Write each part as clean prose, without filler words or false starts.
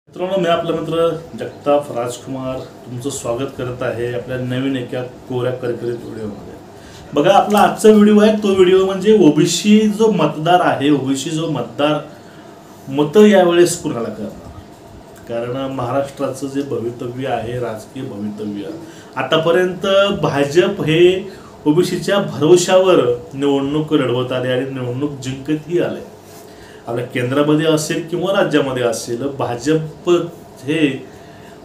मित्रांनो, मी आपला मित्र जगताप राजकुमार तुमचं स्वागत करत आहे आपल्या नवीन एका कोऱ्या करकरीत व्हिडिओमध्ये. बघा, आपला आजचा व्हिडिओ आहे तो व्हिडिओ म्हणजे ओबीसी जो मतदार आहे, ओबीसी जो मतदार मतं यावेळेस कुणाला करणार. कारण महाराष्ट्राचं जे भवितव्य आहे, राजकीय भवितव्य, आतापर्यंत भाजप हे ओबीसीच्या भरोशावर निवडणूक लढवत आले आणि निवडणूक जिंकतही आले. आपल्या केंद्रामध्ये असेल किंवा राज्यामध्ये असेल, भाजप हे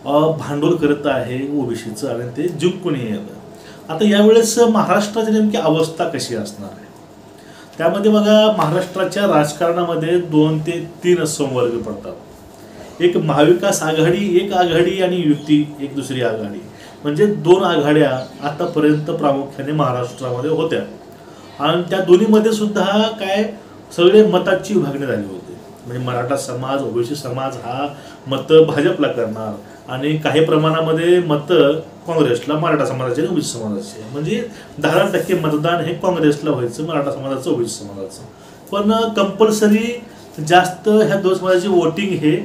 भांडवल करत आहे ओबीसीचं आणि ते जिंकूनही येतं. आता यावेळेस महाराष्ट्राची नेमकी अवस्था कशी असणार आहे त्यामध्ये बघा, महाराष्ट्राच्या राजकारणामध्ये 2 ते 3 संवर्ग पडतात. एक महाविकास आघाडी, एक आघाडी आणि युती, एक दुसरी आघाडी, म्हणजे 2 आघाड्या आतापर्यंत प्रामुख्याने महाराष्ट्रामध्ये होत्या. आणि त्या दोन्हीमध्ये सुद्धा काय सगळे मताची विभागणी झाली होती. म्हणजे मराठा समाज, ओबीसी समाज हा मतं भाजपला करणार आणि काही प्रमाणामध्ये मतं काँग्रेसला, मराठा समाजाचे आणि ओबीसी समाजाचे. म्हणजे 10% मतदान हे काँग्रेसला व्हायचं, मराठा समाजाचं, ओबीसी समाजाचं. पण कंपल्सरी जास्त ह्या 2 समाजाची वोटिंग हे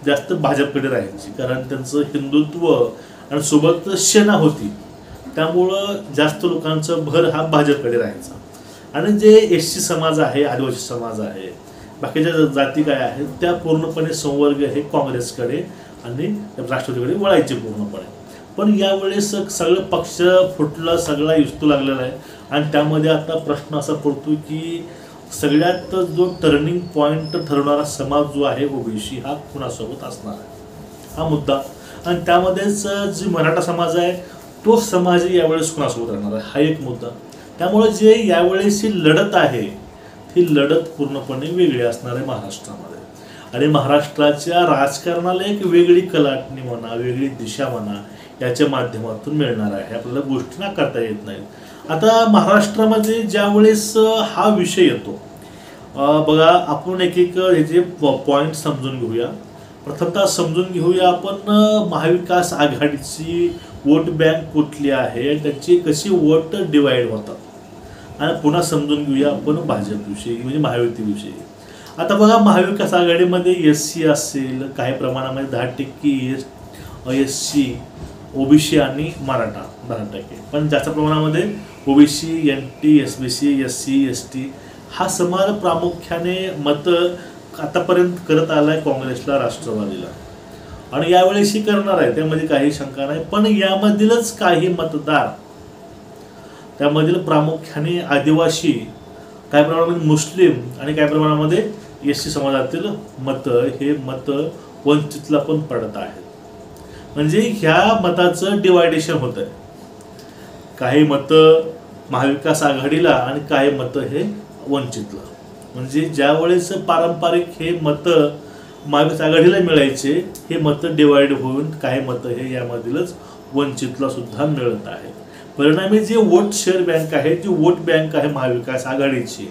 जास्त भाजपकडे राहायची, कारण त्यांचं हिंदुत्व आणि सोबत सेना होती, त्यामुळं जास्त लोकांचं भर हा भाजपकडे राहायचा. आणि जे एससी समाज आहे, आदिवासी समाज आहे, बाकीच्या जाती काय आहेत, त्या पूर्णपणे संवर्ग हे काँग्रेसकडे आणि राष्ट्रवादीकडे वळायचे पूर्णपणे. पण यावेळेस सगळं पक्ष फुटलं, सगळा युस्तू लागलेला आहे. आणि त्यामध्ये आता प्रश्न असा पडतो की सगळ्यात जो टर्निंग पॉईंट ठरवणारा समाज जो आहे ओबीसी, हा कुणासोबत असणार आहे हा मुद्दा. आणि त्यामध्येच जी मराठा समाज आहे तो समाज यावेळेस कुणासोबत राहणार आहे हा एक मुद्दा. त्यामुळे जे यावेळेस ही लढत आहे ही लढत पूर्णपणे वेगळी असणार आहे महाराष्ट्रामध्ये. आणि महाराष्ट्राच्या राजकारणाला एक वेगळी कलाटणी म्हणा, वेगळी दिशा म्हणा, याच्या माध्यमातून मिळणार आहे. आपल्याला गोष्टी नाकारता येत नाहीत. आता महाराष्ट्रामध्ये ज्यावेळेस हा विषय येतो, बघा, आपण एक ह्याचे पॉईंट समजून घेऊया. प्रथमतः समजून घेऊया आपण महाविकास आघाडीची वोट बँक कुठली आहे, त्याची कशी वोट डिवाइड होतात, आणि पुन्हा समजून घेऊया आपण भाजपविषयी म्हणजे महायुतीविषयी. आता बघा, महाविकास आघाडीमध्ये एससी असेल, काही प्रमाणामध्ये 10% एससी, ओबीसी आणि मराठा 10%, पण जास्त प्रमाणामध्ये OBC, NT, SBC, SC, ST हा समाज प्रामुख्याने मतं आतापर्यंत करत आलाय काँग्रेसला, राष्ट्रवादीला, आणि यावेळेसही करणार आहे, त्यामध्ये काही शंका नाही. पण यामधीलच काही मतदार, त्यामधील प्रामुख्याने आदिवासी, काही प्रमाणामध्ये मुस्लिम आणि काही प्रमाणामध्ये एससी समाजातील मतं, हे मतं वंचितला पण पडत आहेत. म्हणजे ह्या मताचं डिवायडेशन होत आहे. काही मतं महाविकास आघाडीला आणि काही मतं हे वंचितला. म्हणजे ज्यावेळेस पारंपरिक हे मतं महाविकास आघाडीला मिळायचे, हे मतं डिवाइड होऊन काही मतं हे यामधीलच वंचितला सुद्धा मिळत आहेत. परिणामी जे वोट शेअर बँक आहे, जी वोट बँक आहे महाविकास आघाडीची,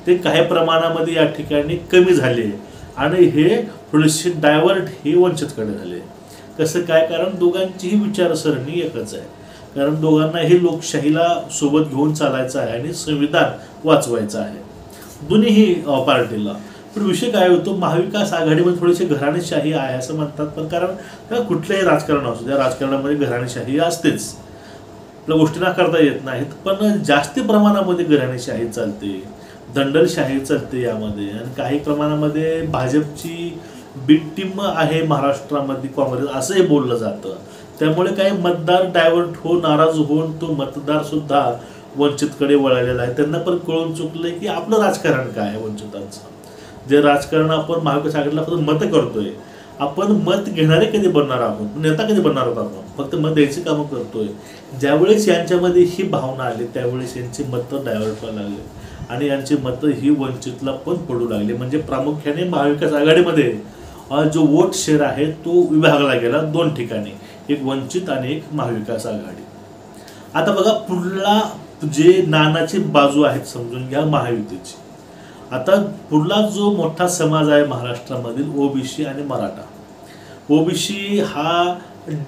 ते काही प्रमाणामध्ये या ठिकाणी कमी झाले आणि हे थोडेसे डायव्हर्ट हे वंचितकडे झाले. कसं काय? कारण दोघांचीही विचारसरणी एकच आहे, कारण दोघांनाही लोकशाहीला सोबत घेऊन चालायचं आहे आणि संविधान वाचवायचं आहे दोन्हीही पार्टीला. पण विषय काय होतो, महाविकास आघाडीमध्ये थोडीशी घराणेशाही आहे असं म्हणतात. पण कारण कुठल्याही राजकारण असू द्या, राजकारणामध्ये घराणेशाही असतेच, आपल्या गोष्टी नाकारता येत नाहीत. पण जास्ती प्रमाणामध्ये घराणेशाही चालते, दंडलशाही चालते यामध्ये. आणि काही प्रमाणामध्ये भाजपची बिग टीम आहे महाराष्ट्रामध्ये, काँग्रेस असंही बोललं जातं. त्यामुळे काही मतदार डायव्हर्ट होऊन, नाराज होऊन तो मतदार सुद्धा वंचितकडे वळालेला आहे. त्यांना पण कळून चुकलंय की आपलं राजकारण काय आहे वंचितांचं. जे राजकारण आपण महाविकास आघाडीला फक्त मतं करतोय, आपण मत घेणारे कधी बनणार आहोत, नेता कधी बनणार आहोत, आपण फक्त मत द्यायची कामं करतोय. ज्यावेळेस यांच्यामध्ये ही भावना आली त्यावेळेस यांची मतं डायव्हर्ट व्हायला लागले आणि यांची मतं ही वंचितला पण पडू लागली. म्हणजे प्रामुख्याने महाविकास आघाडीमध्ये जो वोट शेअर आहे तो विभागला गेला 2 ठिकाणी, एक वंचित आणि एक महाविकास आघाडी. आता बघा, पुढला जे नाण्याची बाजू आहेत समजून घ्या महायुतीची. आता पुढला जो मोठा समाज आहे महाराष्ट्रामधील ओबीसी आणि मराठा. ओबीसी हा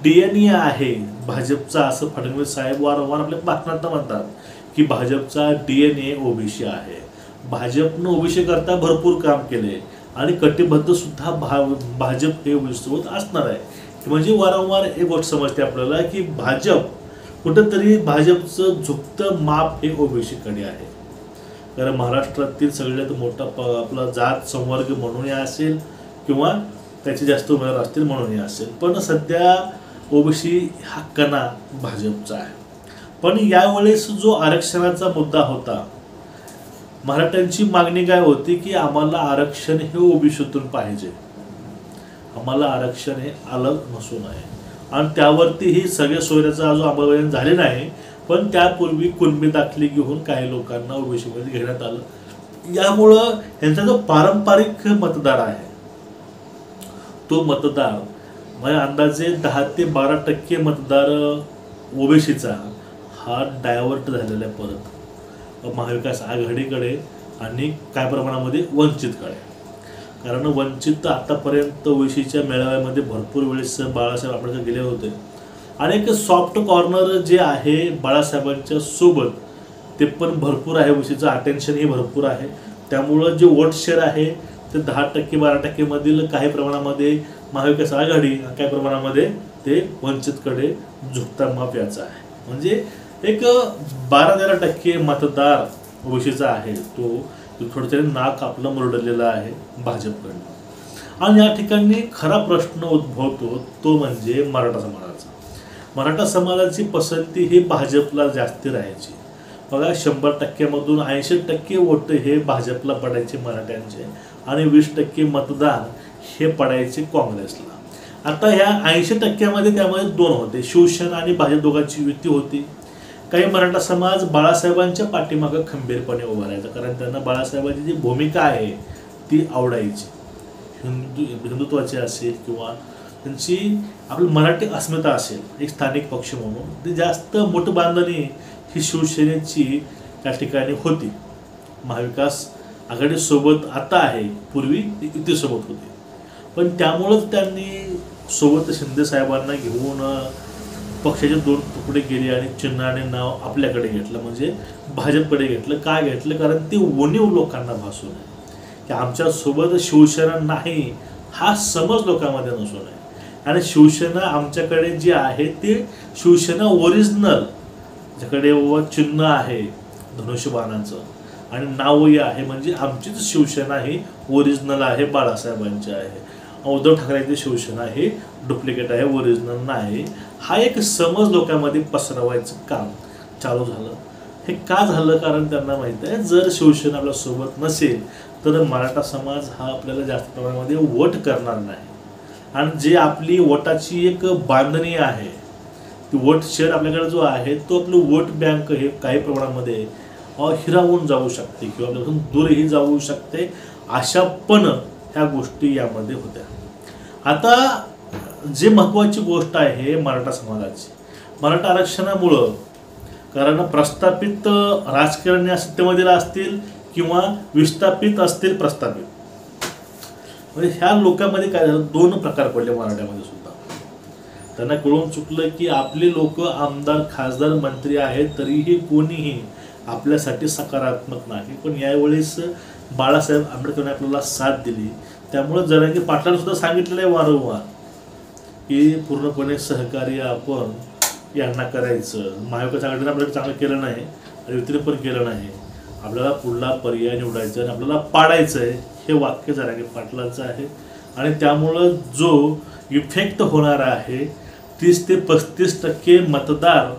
DNA आहे भाजपचा, असं फडणवीस साहेब वारंवार आपल्या भाषणात म्हणतात की भाजपचा DNA ओबीसी आहे. भाजपनं ओबीसी करता भरपूर काम केले, आणि कटिबद्ध सुद्धा भाजप हे ओबीसीसोबत असणार आहे. म्हणजे वारंवार एक गोष्ट समजते आपल्याला की भाजप कुठंतरी भाजपचं झुकतं माप हे ओबीसीकडे आहे. कारण महाराष्ट्रातील सगळ्यात मोठा आपला जात संवर्ग म्हणूनही असेल किंवा त्याचे जास्त उमेदवार असतील म्हणूनही असेल, पण सध्या ओबीसी हा कणा भाजपचा आहे. पण यावेळेस जो आरक्षणाचा मुद्दा होता, मराठ्यांची मागणी काय होती की आम्हाला आरक्षण हे ओबीसीतून पाहिजे, आम्हाला आरक्षण हे अलग नसू नये. आणि त्यावरती ही सगळ्या सोयऱ्याचा जो अंमलबजावणी झाली नाही, पण त्यापूर्वी कुणबी दाखले घेऊन काही लोकांना ओबीसीमध्ये घेण्यात आलं. यामुळं यांचा जो पारंपरिक मतदार आहे तो मतदार म्हणजे अंदाजे 10 ते 12% मतदार ओबीसीचा हा डायव्हर्ट झालेला आहे परत महाविकास आघाडीकडे आणि काय प्रमाणामध्ये वंचितकडे. कारण वंचित आतापर्यंत ओबीसीच्या मेळाव्यामध्ये भरपूर वेळेस बाळासाहेब आंबेडकर गेले होते आणि एक सॉफ्ट कॉर्नर जे आहे बाळासाहेबांच्या सोबत ते पण भरपूर आहे, ओबीसीचं अटेन्शनही भरपूर आहे. त्यामुळं जे वोट शेअर आहे ते 10% 12% मधील काही प्रमाणामध्ये महाविकास आघाडी, काही प्रमाणामध्ये ते वंचितकडे झुकता माप याचा आहे. म्हणजे एक 12-13% मतदार ओबीसीचा आहे तो थोडं नाक आपलं मुरडलेलं आहे भाजपकडनं. आणि या ठिकाणी खरा प्रश्न उद्भवतो तो म्हणजे मराठा समाजाचा. मराठा समाजाची पसंती ही भाजपला जास्ती राहायची. बघा 100%मधून 80% वोट हे भाजपला पडायचे मराठ्यांचे आणि 20% मतदान हे पडायचे काँग्रेसला. आता ह्या 80%मध्ये त्यामध्ये दोन होते, शिवसेना आणि भाजप दोघांची युती होती. काही मराठा समाज बाळासाहेबांच्या पाठीमागं खंबीरपणे उभा राहायचा, कारण त्यांना बाळासाहेबांची जी भूमिका आहे ती आवडायची. हिंदुत्वाची असेल किंवा त्यांची आपली मराठी अस्मिता असेल एक स्थानिक पक्ष म्हणून, ती जास्त मोठबांधणी ही शिवसेनेची त्या ठिकाणी होती. महाविकास आघाडीसोबत आता आहे, पूर्वी युतीसोबत होती. पण त्यामुळंच त्यांनी सोबत शिंदे साहेबांना घेऊन पक्षाचे 2 तुकडे केले आणि चिन्ह आणि नाव आपल्याकडे घेतलं, म्हणजे भाजपकडे घेतलं. काय घेतलं? कारण ते उणीव लोकांना भासू नये की आमच्यासोबत शिवसेना नाही हा समज लोकांमध्ये नसू नये. आणि शिवसेना आमच्याकडे जी आहे ते शिवसेना ओरिजिनल, ज्याकडे चिन्ह आहे धनुष्यबाणाचं आणि नावही आहे, म्हणजे आमचीच शिवसेना ही ओरिजिनल आहे, बाळासाहेबांची आहे. उद्धव ठाकरेंची शिवसेना ही डुप्लिकेट आहे, ओरिजिनल नाही. हा एक समज लोकांमध्ये पसरवायचं काम चालू झालं. हे का झालं? कारण त्यांना माहीत आहे जर शिवसेना आपल्या सोबत नसेल तर मराठा समाज हा आपल्याला जास्त प्रमाणामध्ये वोट करणार नाही. आणि जे आपली वोटाची एक बांधणी आहे, ती वोट शेअर आपल्याकडे जो आहे तो आपलं वोट बँक हे काही प्रमाणामध्ये हिरावून जाऊ शकते किंवा आपल्यापासून दूरही जाऊ शकते. अशा पण ह्या गोष्टी यामध्ये होत्या. आता जे महत्त्वाची गोष्ट आहे मराठा समाजाची, मराठा आरक्षणामुळं, कारण प्रस्थापित राजकारणी सत्तेमध्ये असतील किंवा विस्थापित असतील प्रस्थापित, म्हणजे ह्या लोकांमध्ये काय झालं, 2 प्रकार पडले मराठ्यामध्ये सुद्धा. त्यांना कळून चुकलं की आपले लोक आमदार खासदार मंत्री आहेत तरीही कोणीही आपल्यासाठी सकारात्मक नाही. पण यावेळेस बाळासाहेब आंबेडकरांनी आपल्याला साथ दिली. त्यामुळे जरांगे पाटलांनी सुद्धा सांगितलेलं आहे वारंवार की पूर्णपणे सहकार्य आपण यांना करायचं. महाविकास आघाडीने आपल्याला चांगलं केलं नाही आणि युतीने पण केलं नाही, आपल्याला पुढला पर्याय निवडायचा आणि आपल्याला पाडायचं आहे, हे वाक्य जरांगे पाटलांचं आहे. आणि त्यामुळं जो इफेक्ट होणार आहे 30 ते 35% मतदार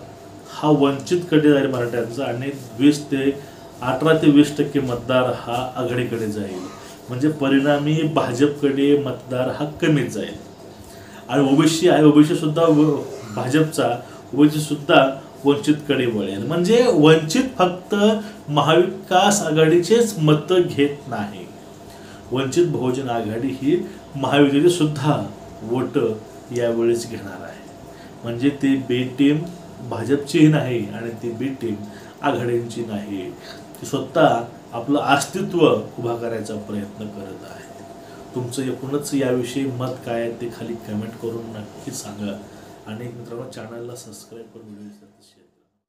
हा वंचितकडे जाईल मराठ्यांचा आणि 18 ते 20% मतदार हा आघाडीकडे जाईल. म्हणजे परिणामी भाजपकडे मतदार हा कमीच जाईल. आणि ओबीसी आहे, ओबीसी सुद्धा भाजपचा, ओबीसी सुद्धा वंचितकडे वळेल. म्हणजे वंचित फक्त महाविकास आघाडीचेच मतं घेत नाही, वंचित बहुजन आघाडी ही महायुतीचे सुद्धा वोट यावेळेस घेणार आहे. म्हणजे ती बी टीम भाजपचीही नाही आणि ती बी टीम आघाडींची नाही, ती स्वतः आपलं अस्तित्व उभा करायचा प्रयत्न करत आहे. तुमचं एकूणच याविषयी मत काय आहे ते खाली कमेंट करून नक्की सांगा. आणि मित्रांनो, चॅनलला सबस्क्राईब करून व्हिडिओ